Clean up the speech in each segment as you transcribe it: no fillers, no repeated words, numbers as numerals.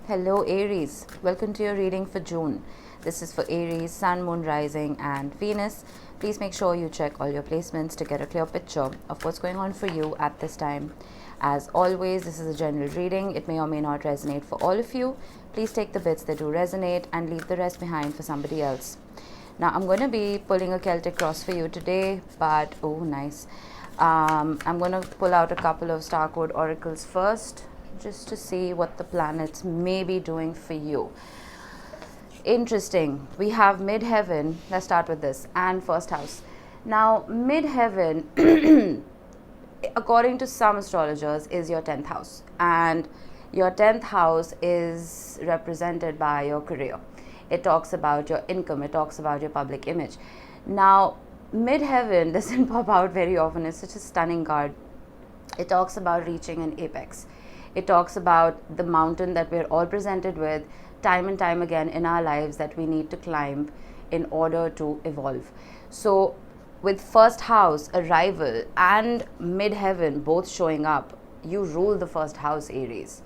Hello Aries, welcome to your reading for June. This is for Aries, Sun, Moon, Rising and Venus. Please make sure you check all your placements to get a clear picture of what's going on for you at this time. As always, this is a general reading. It may or may not resonate for all of you. Please take the bits that do resonate and leave the rest behind for somebody else. Now I'm going to be pulling a Celtic cross for you today, but oh nice. I'm going to pull out a couple of star code oracles first, just to see what the planets may be doing for you. Interesting. We have midheaven. Let's start with this. And first house. Now, midheaven, according to some astrologers, is your 10th house. And your 10th house is represented by your career. It talks about your income. It talks about your public image. Now, midheaven doesn't pop out very often. It's such a stunning card. It talks about reaching an apex. It talks about the mountain that we're all presented with time and time again in our lives that we need to climb in order to evolve. So with first house, arrival and midheaven both showing up, you rule the first house, Aries.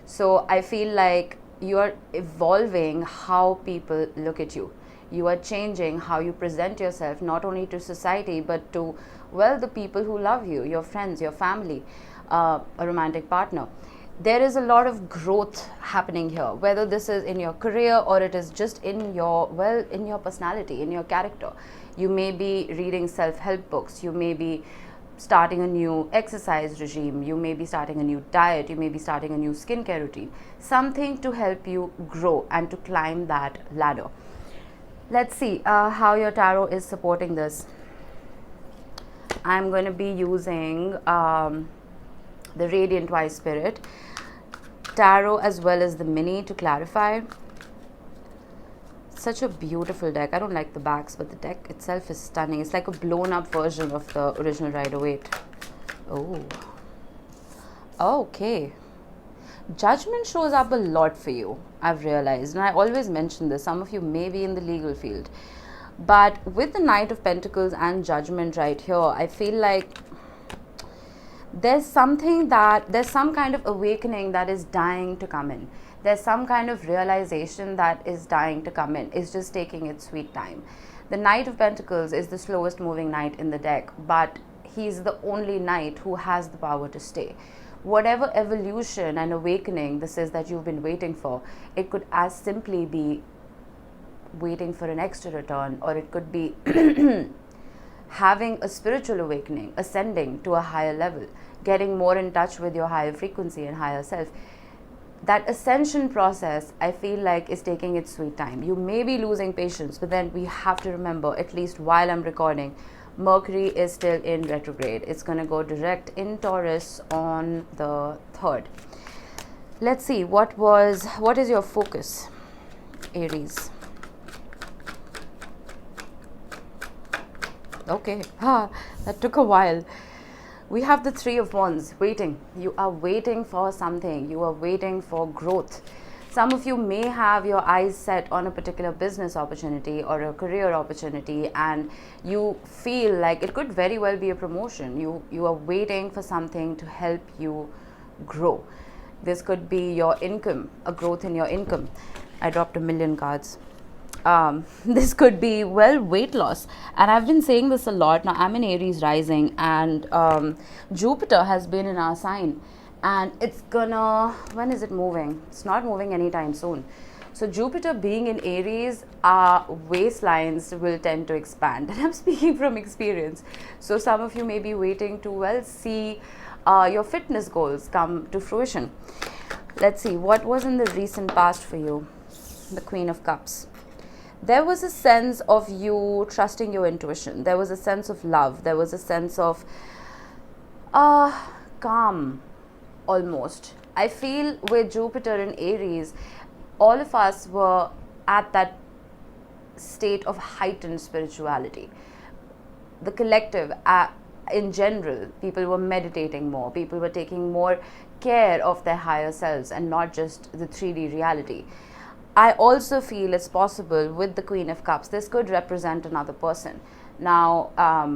So I feel like you're evolving how people look at you. You are changing how you present yourself, not only to society, but to, well, the people who love you, your friends, your family, a romantic partner. There is a lot of growth happening here, whether this is in your career or it is just in your, well, in your personality, in your character. You may be reading self-help books. You may be starting a new exercise regime. You may be starting a new diet. You may be starting a new skincare routine. Something to help you grow and to climb that ladder. Let's see how your tarot is supporting this. I'm going to be using the Radiant Wise Spirit Tarot as well as the Mini to clarify. Such a beautiful deck. I don't like the backs, but the deck itself is stunning. It's like a blown up version of the original Rider-Waite. Oh. Okay. Judgment shows up a lot for you, I've realized. And I always mention this. Some of you may be in the legal field. But with the Knight of Pentacles and Judgment right here, I feel like there's some kind of awakening that is dying to come in. There's some kind of realization that is dying to come in. It's just taking its sweet time. The Knight of Pentacles is the slowest moving knight in the deck, but he's the only knight who has the power to stay. Whatever evolution and awakening this is that you've been waiting for, it could as simply be waiting for an extra return, or it could be having a spiritual awakening, ascending to a higher level, getting more in touch with your higher frequency and higher self. That ascension process, I feel like, is taking its sweet time. You may be losing patience, but then we have to remember, at least while I'm recording, Mercury is still in retrograde. It's going to go direct in Taurus on the 3rd. Let's see, what is your focus, Aries? Okay, that took a while. We have the Three of Wands, waiting. You are waiting for something. You are waiting for growth. Some of you may have your eyes set on a particular business opportunity or a career opportunity, and you feel like it could very well be a promotion. You are waiting for something to help you grow. This could be your income, a growth in your income. I dropped a million cards. This could be, well, weight loss. And I've been saying this a lot. Now, I'm in Aries rising, and Jupiter has been in our sign. And it's gonna, when is it moving? It's not moving anytime soon. So Jupiter being in Aries, our waistlines will tend to expand. And I'm speaking from experience. So some of you may be waiting to, well, see your fitness goals come to fruition. Let's see, what was in the recent past for you? The Queen of Cups. There was a sense of you trusting your intuition. There was a sense of love. There was a sense of calm, almost. I feel with Jupiter in Aries, all of us were at that state of heightened spirituality. The collective, in general, people were meditating more. People were taking more care of their higher selves and not just the 3D reality. I also feel it's possible with the Queen of Cups, this could represent another person. Now,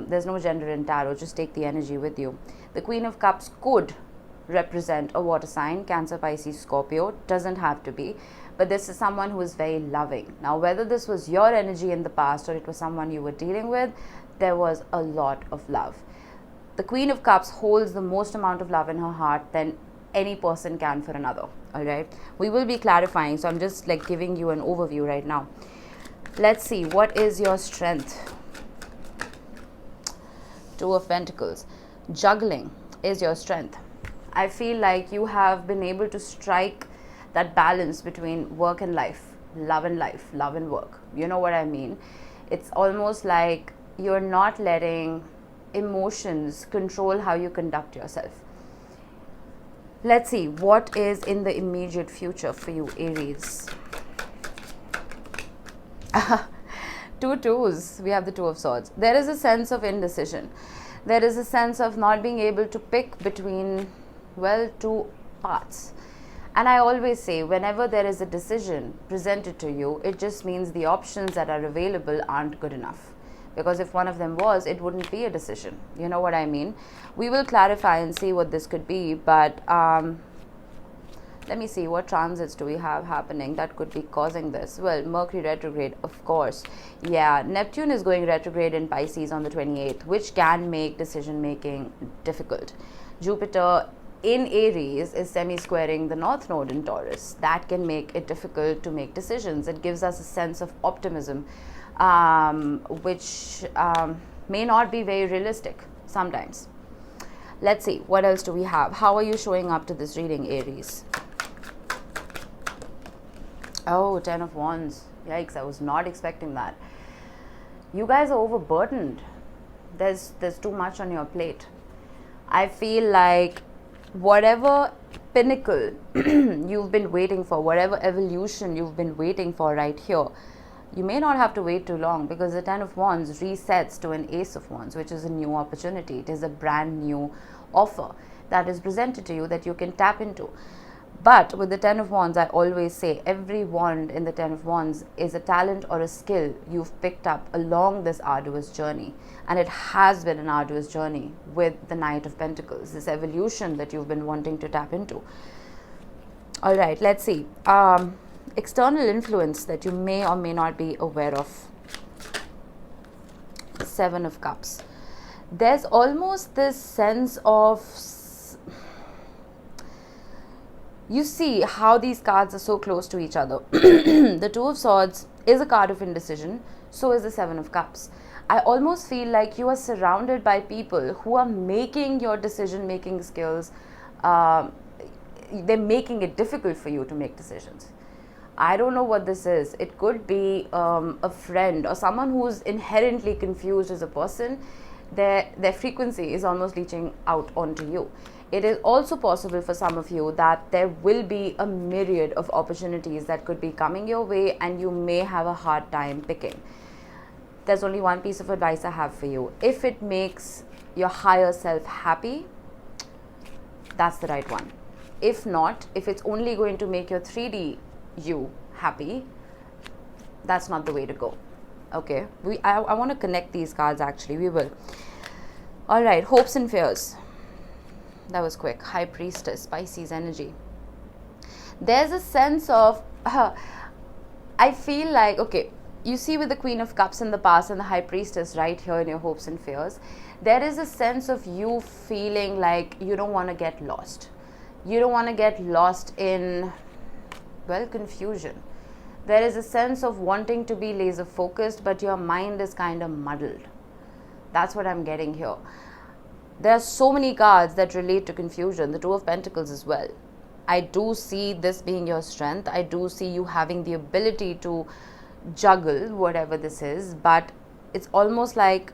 there's no gender in tarot, just take the energy with you. The Queen of Cups could represent a water sign, Cancer, Pisces, Scorpio. Doesn't have to be, but this is someone who is very loving. Now, whether this was your energy in the past or it was someone you were dealing with, there was a lot of love. The Queen of Cups holds the most amount of love in her heart than any person can for another. All right, we will be clarifying, so I'm just like giving you an overview right now. Let's see, what is your strength? Two of Pentacles. Juggling is your strength. I feel like you have been able to strike that balance between work and life, love and work. You know what I mean? It's almost like you're not letting emotions control how you conduct yourself. Let's see, what is in the immediate future for you, Aries? Two twos. We have the Two of Swords. There is a sense of indecision. There is a sense of not being able to pick between, well, two paths. And I always say, whenever there is a decision presented to you, it just means the options that are available aren't good enough. Because if one of them was, it wouldn't be a decision. You know what I mean? We will clarify and see what this could be, but let me see, what transits do we have happening that could be causing this? Well, Mercury retrograde, of course. Yeah, Neptune is going retrograde in Pisces on the 28th, which can make decision making difficult. Jupiter in Aries is semi-squaring the North Node in Taurus. That can make it difficult to make decisions. It gives us a sense of optimism, which may not be very realistic sometimes. Let's see, what else do we have? How are you showing up to this reading, Aries? Oh, 10 of Wands. Yikes, I was not expecting that. You guys are overburdened. There's too much on your plate. I feel like whatever pinnacle you've been waiting for, whatever evolution you've been waiting for right here, you may not have to wait too long, because the 10 of Wands resets to an Ace of Wands, which is a new opportunity. It is a brand new offer that is presented to you that you can tap into. But with the 10 of Wands, I always say every wand in the 10 of Wands is a talent or a skill you've picked up along this arduous journey. And it has been an arduous journey with the Knight of Pentacles, this evolution that you've been wanting to tap into. All right, let's see. External influence that you may or may not be aware of. 7 of Cups. There's almost this sense of, you see how these cards are so close to each other. The Two of Swords is a card of indecision. So is the 7 of Cups. I almost feel like you are surrounded by people who are making your decision-making skills, they're making it difficult for you to make decisions. I don't know what this is. It could be a friend or someone who's inherently confused as a person. Their frequency is almost reaching out onto you. It is also possible for some of you that there will be a myriad of opportunities that could be coming your way, and you may have a hard time picking. There's only one piece of advice I have for you. If it makes your higher self happy, that's the right one. If not, if it's only going to make your 3D you happy, that's not the way to go. Okay, I want to connect these cards, actually. We will. All right, hopes and fears. That was quick. High Priestess, Pisces energy. There's a sense of, I feel like, okay, you see with the Queen of Cups in the past and the High Priestess right here in your hopes and fears, there is a sense of you feeling like you don't want to get lost. You don't want to get lost in, well, confusion. There is a sense of wanting to be laser focused, but your mind is kind of muddled. That's what I'm getting here. There are so many cards that relate to confusion. The Two of Pentacles as well. I do see this being your strength. I do see you having the ability to juggle whatever this is, but it's almost like,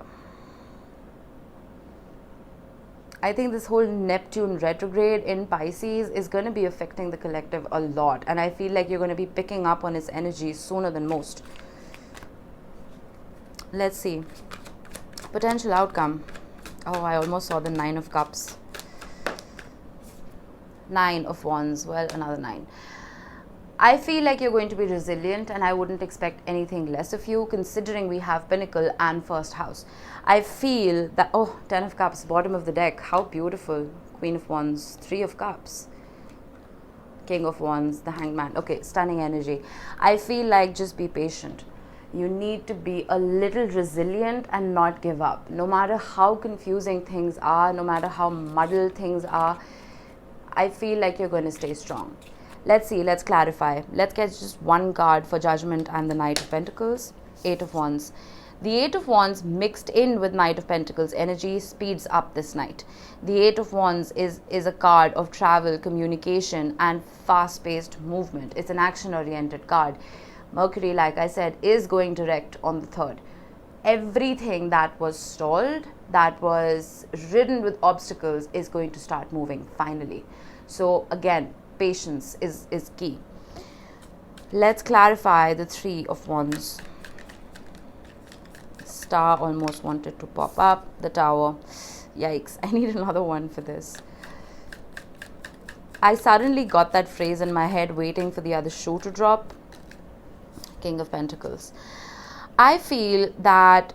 I think this whole Neptune retrograde in Pisces is going to be affecting the collective a lot, and I feel like you're going to be picking up on its energy sooner than most. Let's see. Potential outcome. Oh, I almost saw the 9 of Cups. 9 of Wands. Well, another 9. I feel like you're going to be resilient, and I wouldn't expect anything less of you, considering we have Pinnacle and First House. I feel that, oh, 10 of Cups, bottom of the deck. How beautiful. Queen of Wands, Three of Cups, King of Wands, the Hanged Man. Okay, stunning energy. I feel like just be patient. You need to be a little resilient and not give up. No matter how confusing things are, no matter how muddled things are, I feel like you're going to stay strong. Let's see, let's clarify. Let's get just one card for Judgment and the Knight of Pentacles. Eight of Wands. The Eight of Wands mixed in with Knight of Pentacles energy speeds up this night. The Eight of Wands is a card of travel, communication, and fast-paced movement. It's an action-oriented card. Mercury, like I said, is going direct on the 3rd. Everything that was stalled, that was ridden with obstacles, is going to start moving finally. So again, patience is key. Let's clarify the Three of Wands. Star almost wanted to pop up. The Tower. Yikes, I need another one for this. I suddenly got that phrase in my head, waiting for the other shoe to drop. King of Pentacles. I feel that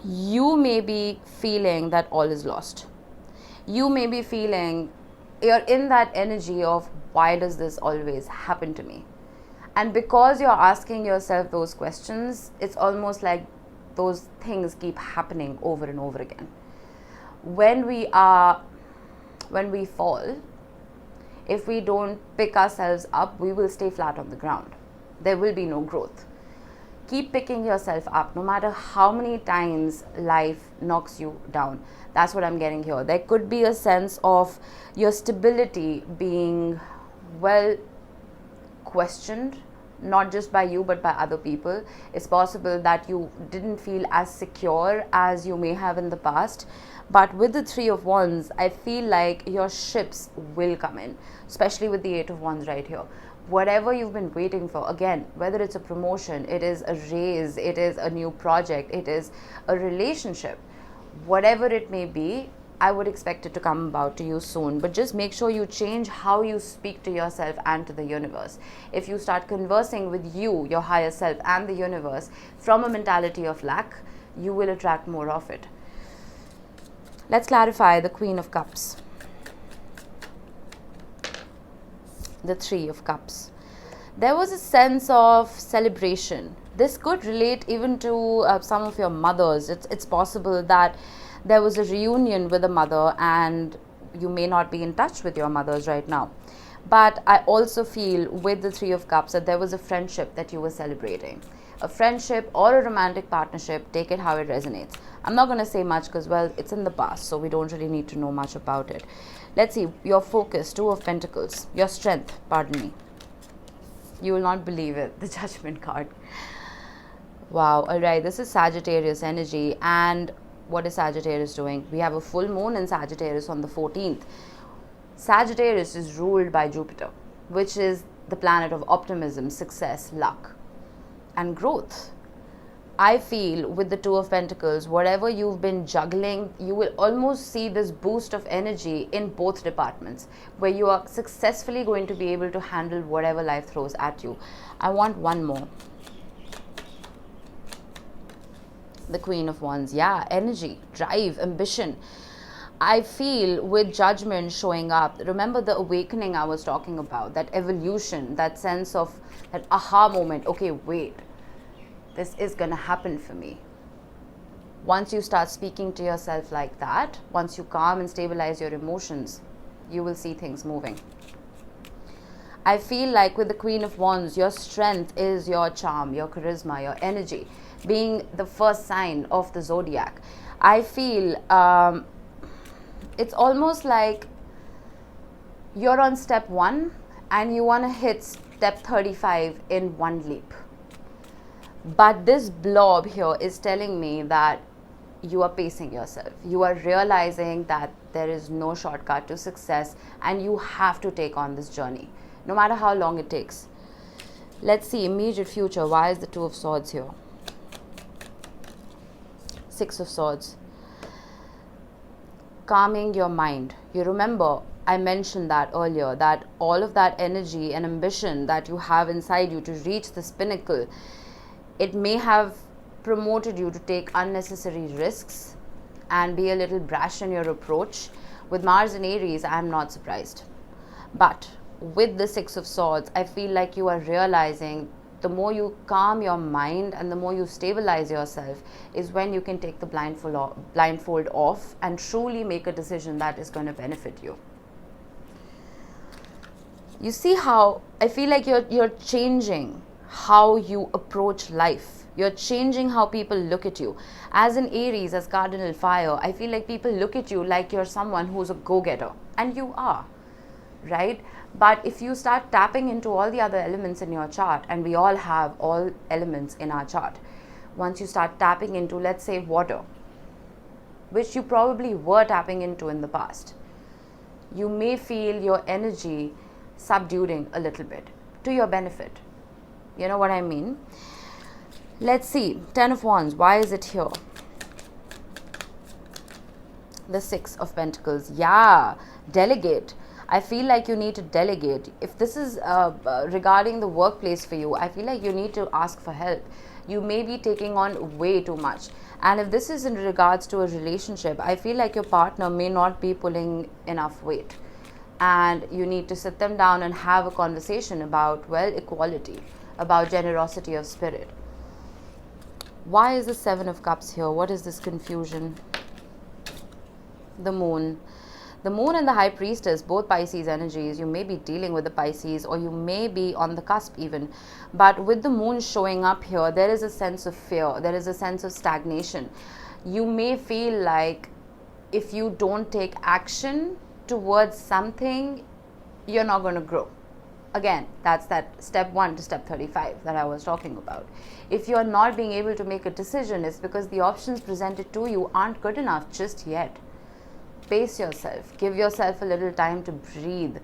you may be feeling that all is lost. You may be feeling, you're in that energy of, why does this always happen to me? And because you're asking yourself those questions, it's almost like those things keep happening over and over again. When we fall, if we don't pick ourselves up, we will stay flat on the ground. There will be no growth. Keep picking yourself up, no matter how many times life knocks you down. That's what I'm getting here. There could be a sense of your stability being well questioned, not just by you but by other people. It's possible that you didn't feel as secure as you may have in the past. But with the Three of Wands, I feel like your ships will come in, especially with the Eight of Wands right here. Whatever you've been waiting for, again, whether it's a promotion, it is a raise, it is a new project, it is a relationship, whatever it may be, I would expect it to come about to you soon. But just make sure you change how you speak to yourself and to the universe. If you start conversing with you, your higher self, and the universe from a mentality of lack, you will attract more of it. Let's clarify the Queen of Cups. The Three of Cups. There was a sense of celebration. This could relate even to some of your mothers. It's possible that there was a reunion with a mother and you may not be in touch with your mothers right now. But I also feel with the Three of Cups that there was a friendship that you were celebrating. A friendship or a romantic partnership, take it how it resonates. I'm not going to say much because, well, it's in the past, so we don't really need to know much about it. Let's see, your focus, Two of Pentacles, your strength, pardon me. You will not believe it, the Judgment card. Wow, alright, this is Sagittarius energy. And what is Sagittarius doing? We have a full moon in Sagittarius on the 14th. Sagittarius is ruled by Jupiter, which is the planet of optimism, success, luck, and growth. I feel with the Two of Pentacles, whatever you've been juggling, you will almost see this boost of energy in both departments, where you are successfully going to be able to handle whatever life throws at you. I want one more. The Queen of Wands. Yeah, energy, drive, ambition. I feel with Judgment showing up, remember the awakening I was talking about, that evolution, that sense of that aha moment. Okay, wait. This is going to happen for me. Once you start speaking to yourself like that, once you calm and stabilize your emotions, you will see things moving. I feel like with the Queen of Wands, your strength is your charm, your charisma, your energy, being the first sign of the zodiac. I feel it's almost like you're on step 1 and you want to hit step 35 in one leap. But this blob here is telling me that you are pacing yourself. You are realizing that there is no shortcut to success and you have to take on this journey, no matter how long it takes. Let's see, immediate future. Why is the Two of Swords here? Six of Swords. Calming your mind. You remember, I mentioned that earlier, that all of that energy and ambition that you have inside you to reach this pinnacle, it may have promoted you to take unnecessary risks and be a little brash in your approach. With Mars in Aries, I am not surprised. But with the Six of Swords, I feel like you are realizing the more you calm your mind and the more you stabilize yourself is when you can take the blindfold off and truly make a decision that is going to benefit you. You see how I feel like you're changing how you approach life. You're changing how people look at you. As an Aries, as cardinal fire, I feel like people look at you like you're someone who's a go-getter. And you are, right? But if you start tapping into all the other elements in your chart, and we all have all elements in our chart, once you start tapping into, let's say, water, which you probably were tapping into in the past, you may feel your energy subduing a little bit to your benefit. You know what I mean? Let's see. 10 of Wands. Why is it here? The 6 of Pentacles. Yeah. Delegate. I feel like you need to delegate. If this is regarding the workplace for you, I feel like you need to ask for help. You may be taking on way too much. And if this is in regards to a relationship, I feel like your partner may not be pulling enough weight. And you need to sit them down and have a conversation about, well, equality, about generosity of spirit. Why is the 7 of Cups here? What is this confusion? The Moon. The Moon and the High Priestess, both Pisces energies. You may be dealing with the Pisces, or you may be on the cusp even. But with the Moon showing up here, there is a sense of fear. There is a sense of stagnation. You may feel like if you don't take action towards something, you're not going to grow. Again, that's that step 1 to step 35 that I was talking about. If you're not being able to make a decision, it's because the options presented to you aren't good enough just yet. Pace yourself. Give yourself a little time to breathe.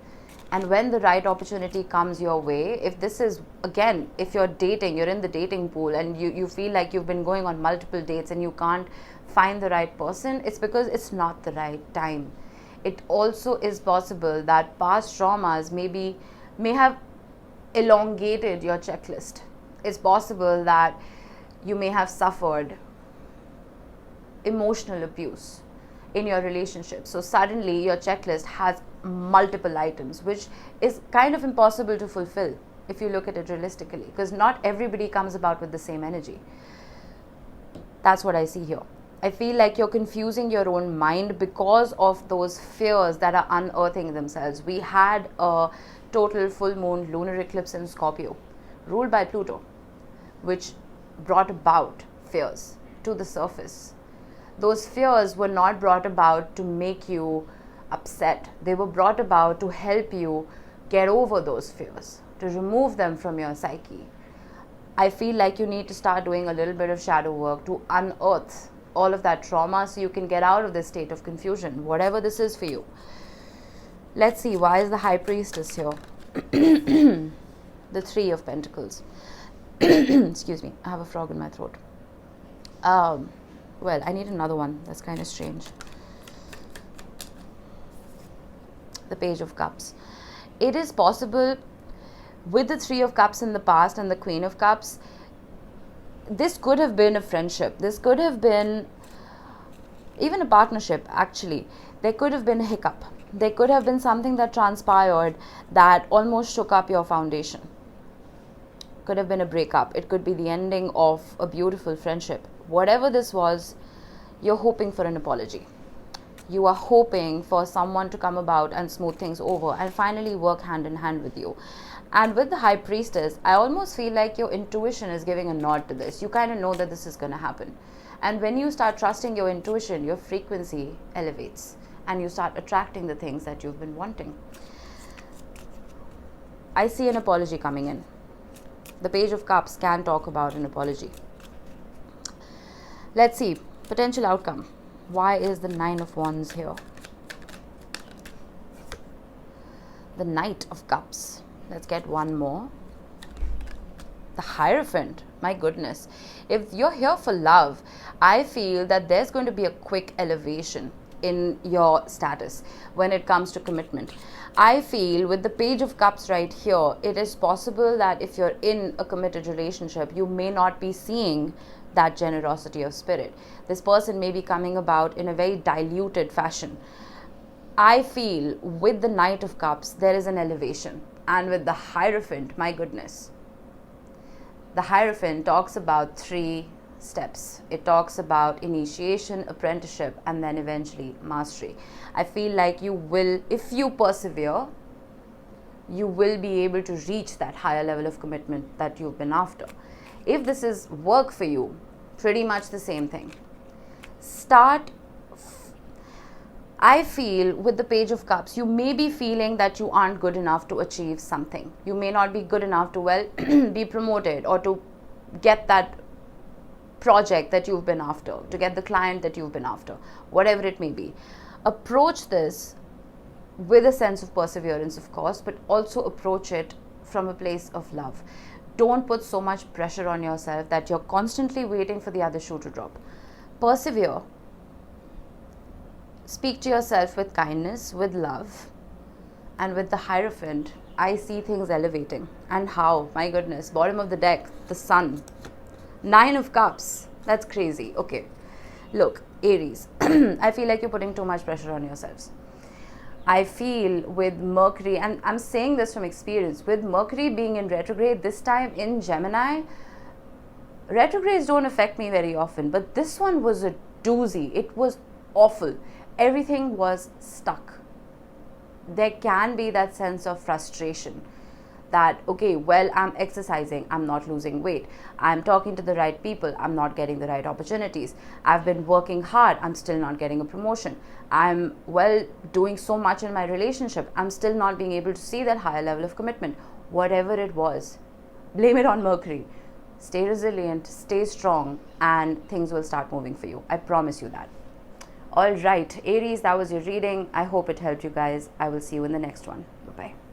And when the right opportunity comes your way, if this is, again, if you're dating, you're in the dating pool and you feel like you've been going on multiple dates and you can't find the right person, it's because it's not the right time. It also is possible that past traumas may have elongated your checklist. It's possible that you may have suffered emotional abuse in your relationship. So suddenly your checklist has multiple items, which is kind of impossible to fulfill if you look at it realistically, because not everybody comes about with the same energy. That's what I see here. I feel like you're confusing your own mind because of those fears that are unearthing themselves. We had a total full moon lunar eclipse in Scorpio, ruled by Pluto, which brought about fears to the surface. Those fears were not brought about to make you upset. They were brought about to help you get over those fears, to remove them from your psyche. I feel like you need to start doing a little bit of shadow work to unearth all of that trauma so you can get out of this state of confusion, whatever this is for you. Let's see, why is the High Priestess here? The 3 of Pentacles. Excuse me, I have a frog in my throat. Well, I need another one. That's kind of strange. The Page of Cups. It is possible with the 3 of Cups in the past and the Queen of Cups, this could have been a friendship. This could have been even a partnership, actually. There could have been a hiccup. There could have been something that transpired that almost shook up your foundation. Could have been a breakup. It could be the ending of a beautiful friendship. Whatever this was, you're hoping for an apology. You are hoping for someone to come about and smooth things over and finally work hand in hand with you. And with the High Priestess, I almost feel like your intuition is giving a nod to this. You kind of know that this is going to happen. And when you start trusting your intuition, your frequency elevates and you start attracting the things that you've been wanting. I see an apology coming in. The Page of Cups can talk about an apology. Let's see. Potential outcome. Why is the 9 of Wands here? The Knight of Cups. Let's get one more. The Hierophant. My goodness. If you're here for love, I feel that there's going to be a quick elevation in your status when it comes to commitment. I feel with the Page of Cups right here, it is possible that if you're in a committed relationship, you may not be seeing that generosity of spirit. This person may be coming about in a very diluted fashion. I feel with the Knight of Cups, there is an elevation. And with the Hierophant, my goodness, the Hierophant talks about 3 steps. It talks about initiation, apprenticeship, and then eventually mastery. I feel like you will, if you persevere, you will be able to reach that higher level of commitment that you've been after. If this is work for you, pretty much the same thing. I feel with the Page of Cups, you may be feeling that you aren't good enough to achieve something. You may not be good enough to, well, be promoted or to get that project that you've been after, to get the client that you've been after, whatever it may be. Approach this with a sense of perseverance, of course, but also approach it from a place of love. Don't put so much pressure on yourself that you're constantly waiting for the other shoe to drop. Persevere. Speak to yourself with kindness, with love, and with the Hierophant, I see things elevating. And how? My goodness, bottom of the deck, the Sun. 9 of Cups, that's crazy. Okay, look, Aries, I feel like you're putting too much pressure on yourselves. I feel with Mercury, and I'm saying this from experience, with Mercury being in retrograde this time in Gemini, retrogrades don't affect me very often, but this one was a doozy. It was awful. Everything was stuck. There can be that sense of frustration that, okay, well, I'm exercising, I'm not losing weight. I'm talking to the right people, I'm not getting the right opportunities. I've been working hard, I'm still not getting a promotion. I'm, well, doing so much in my relationship, I'm still not being able to see that higher level of commitment. Whatever it was, blame it on Mercury. Stay resilient, stay strong, and things will start moving for you. I promise you that. All right, Aries, that was your reading. I hope it helped you guys. I will see you in the next one. Bye-bye.